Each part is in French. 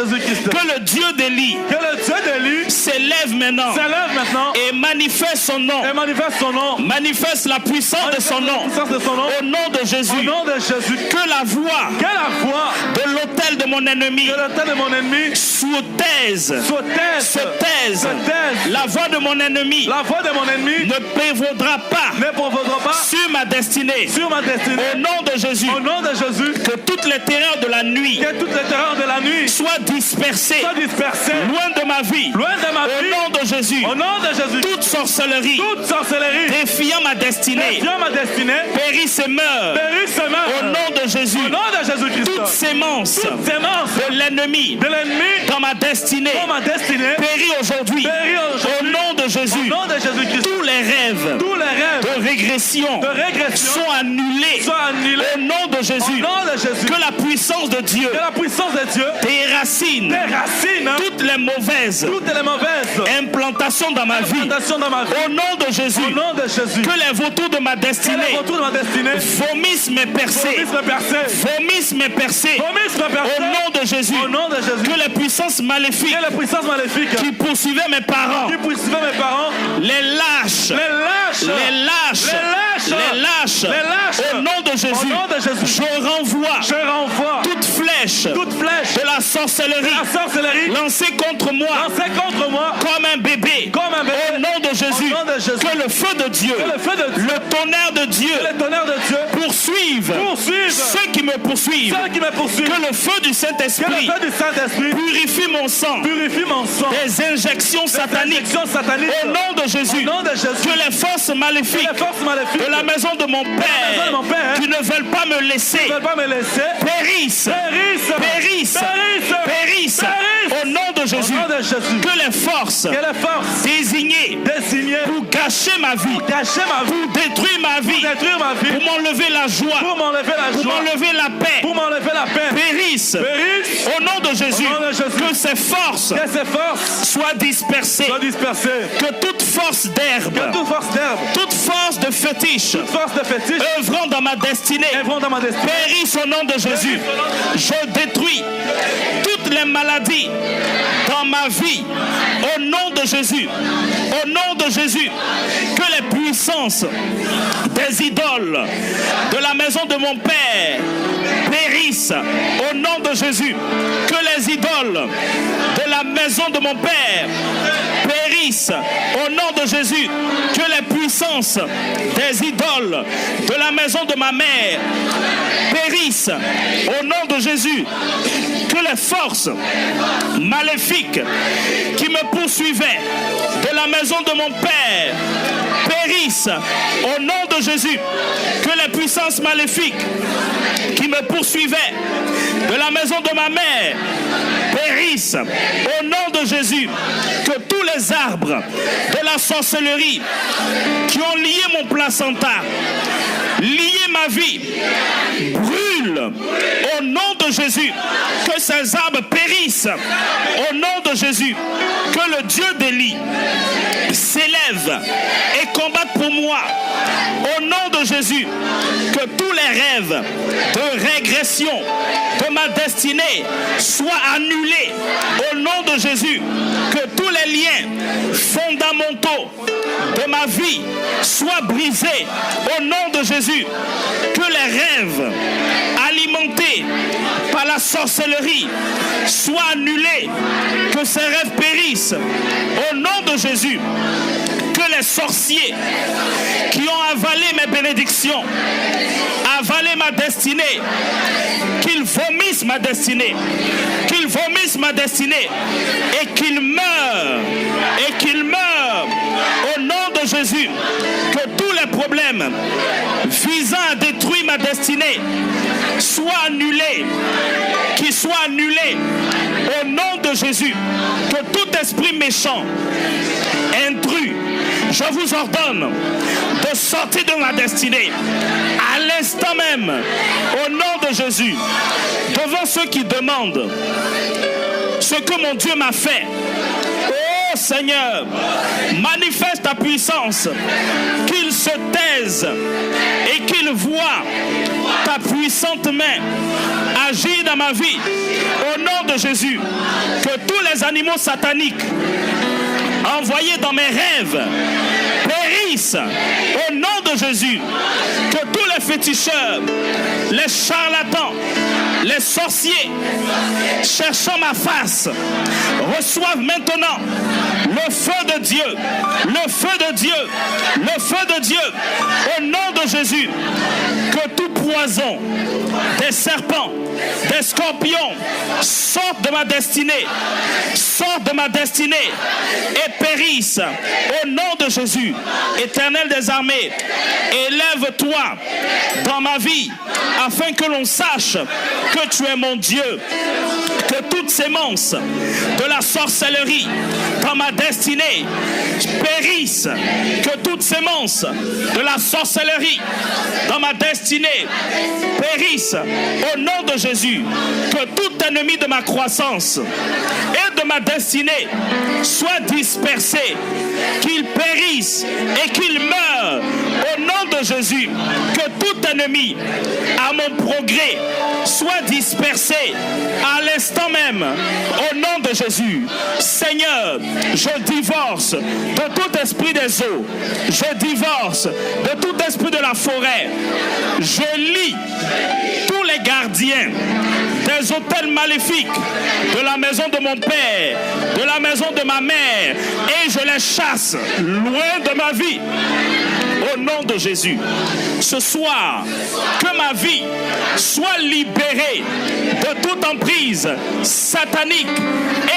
Que le Dieu d'Élie s'élève maintenant et manifeste son nom. Manifeste la puissance de son nom. Au nom de Jésus. Que la voix de l'autel de mon ennemi se taise. La voix de mon ennemi ne prévaudra pas sur ma destinée. Au nom de Jésus. Que toutes les terreurs de la nuit soient dispersées loin de ma vie. Au nom de Jésus. Toute sorcellerie défiant ma destinée périsse et meurt. Au nom de Jésus. Toute sémence de l'ennemi dans ma destinée périt aujourd'hui. Au nom de Jésus. Tous les rêves de régression sont annulés. Au nom de Jésus. Que la puissance de Dieu déracine toutes les mauvaises implantations dans ma vie. Au nom de Jésus. Que les vautours de ma destinée vomissent mes percées. Vomissent mes percées. Au nom de Jésus. Que les puissances maléfiques qui poursuivaient mes parents, les lâches, au nom de Jésus, je renvoie toute flèche de la sorcellerie lancée contre moi comme un bébé. Au nom de Jésus, que le feu de Dieu, le tonnerre de Dieu poursuive ceux qui me poursuivent. Que le feu du Saint-Esprit purifie mon sang des injections sataniques. Au nom de Jésus, que les forces maléfiques de la maison de mon Père qui ne veulent pas me laisser périssent. Au nom de Jésus. Que les forces désignées pour gâcher ma vie, pour détruire ma vie, pour m'enlever la joie, pour m'enlever la paix, périssent. Au nom de Jésus. Que ces forces soient dispersées. Que toute force d'herbe, toute force de fétiche œuvrant dans ma destinée périsse au nom de Jésus. Je détruis toutes les maladies dans ma vie au nom de Jésus. Au nom de Jésus. Que les puissances des idoles de la maison de mon Père périssent au nom de Jésus. Que les idoles de la maison de mon Père périssent au nom de Jésus. Que les puissances des idoles de la maison de ma mère périssent au nom de Jésus. Que les forces maléfiques qui me poursuivaient de la maison de mon Père périssent au nom de Jésus. Que les puissances maléfiques qui me poursuivaient de la maison de ma mère périssent au nom de Jésus. Que tous les arbres de la sorcellerie qui ont lié mon placenta, lié ma vie, brûlent au nom de Jésus. Que ces arbres périssent au nom de Jésus. Que le Dieu d'Élie s'élève et combatte pour moi au nom de Jésus. Que tous les rêves de régression de ma destinée soient annulés au nom de Jésus. Que tous les liens fondamentaux de ma vie soient brisés au nom de Jésus. Que les rêves alimentés par la sorcellerie soient annulés. Que ces rêves périssent au nom de Jésus. Que les sorciers qui ont avalé mes bénédictions, avalé ma destinée, qu'ils vomissent ma destinée, et qu'ils meurent, au nom de Jésus. Que tous les problèmes visant à détruire ma destinée soient annulés, qu'ils soient annulés au nom de Jésus. Que tout esprit méchant, intrus, je vous ordonne de sortir de ma destinée à l'instant même, au nom de Jésus. Devant ceux qui demandent ce que mon Dieu m'a fait, oh Seigneur, manifeste ta puissance, qu'ils se taisent et qu'ils voient ta puissante main agis dans ma vie. Au nom de Jésus, que tous les animaux sataniques envoyés dans mes rêves périssent. Au nom de Jésus, que tous les féticheurs, les charlatans, les sorciers cherchant ma face reçoivent maintenant le feu de Dieu, le feu de Dieu, le feu de Dieu, au nom de Jésus. Que tout poison, des serpents, des scorpions sortent de ma destinée, sortent de ma destinée et périssent au nom de Jésus. Éternel des armées, élève-toi dans ma vie afin que l'on sache que tu es mon Dieu. Que toute sémence de la sorcellerie dans ma destinée périsse. Que toute sémence de la sorcellerie dans ma destinée périsse au nom de Jésus. Que tout ennemi de ma croissance et de ma destinée soit dispersé, qu'il périsse et qu'il meure au nom de Jésus. Que tout ennemi à mon progrès soit dispersé à l'instant même au nom de Jésus. Seigneur, je divorce de tout esprit des eaux, je divorce de tout esprit de la forêt, je lie tous les gardiens des hôtels maléfiques de la maison de mon père, de la maison de ma mère, et je les chasse loin de ma vie au nom de Jésus. Ce soir, que ma vie soit libérée de toute emprise satanique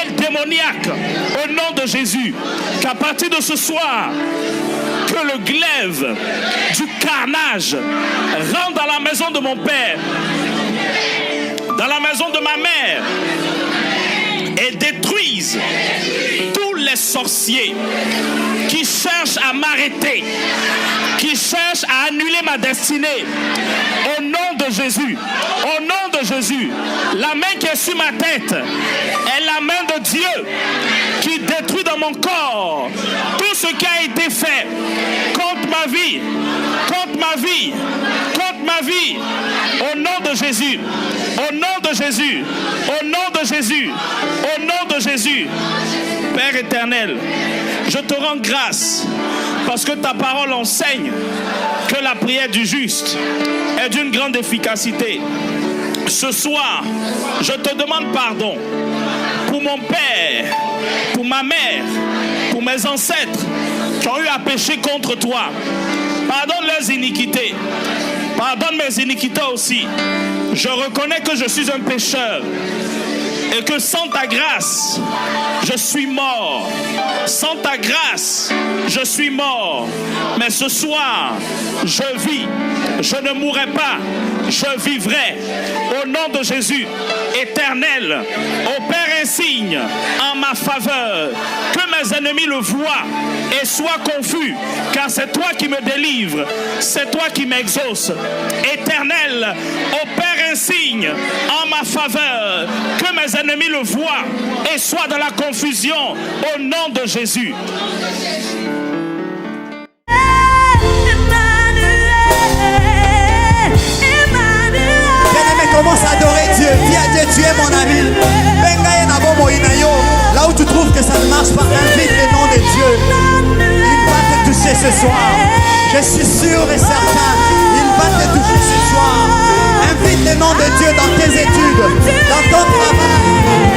et démoniaque au nom de Jésus. Qu'à partir de ce soir, que le glaive du carnage rentre dans la maison de mon père, dans la maison de ma mère, et détruise tous les sorciers qui cherchent à m'arrêter, qui cherchent à annuler ma destinée. Au nom de Jésus, au nom de Jésus, la main qui est sur ma tête est la main de Dieu qui détruit dans mon corps tout ce qui a été fait contre ma vie, contre ma vie, contre ma vie. Au nom de Jésus, au nom de Jésus, au nom de Jésus, au nom de Jésus. Père éternel, je te rends grâce parce que ta parole enseigne que la prière du juste est d'une grande efficacité. Ce soir, je te demande pardon pour mon père, pour ma mère, pour mes ancêtres qui ont eu à pécher contre toi. Pardonne leurs iniquités. Pardonne mes iniquités aussi. Je reconnais que je suis un pécheur et que sans ta grâce, je suis mort. Sans ta grâce, je suis mort. Mais ce soir, je vis. Je ne mourrai pas. Je vivrai. Au nom de Jésus, éternel, opère un signe en ma faveur. Que mes ennemis le voient et soient confus. Car c'est toi qui me délivres. C'est toi qui m'exauces. Éternel, opère un signe en ma faveur. Que mes ennemis le voient et soient dans la confusion. Au nom de Jésus. Commence à adorer Dieu. Dis à Dieu, tu es mon ami. Là où tu trouves que ça ne marche pas, invite le nom de Dieu. Il va te toucher ce soir. Je suis sûr et certain. Il va te toucher ce soir. Invite le nom de Dieu dans tes études, dans ton travail.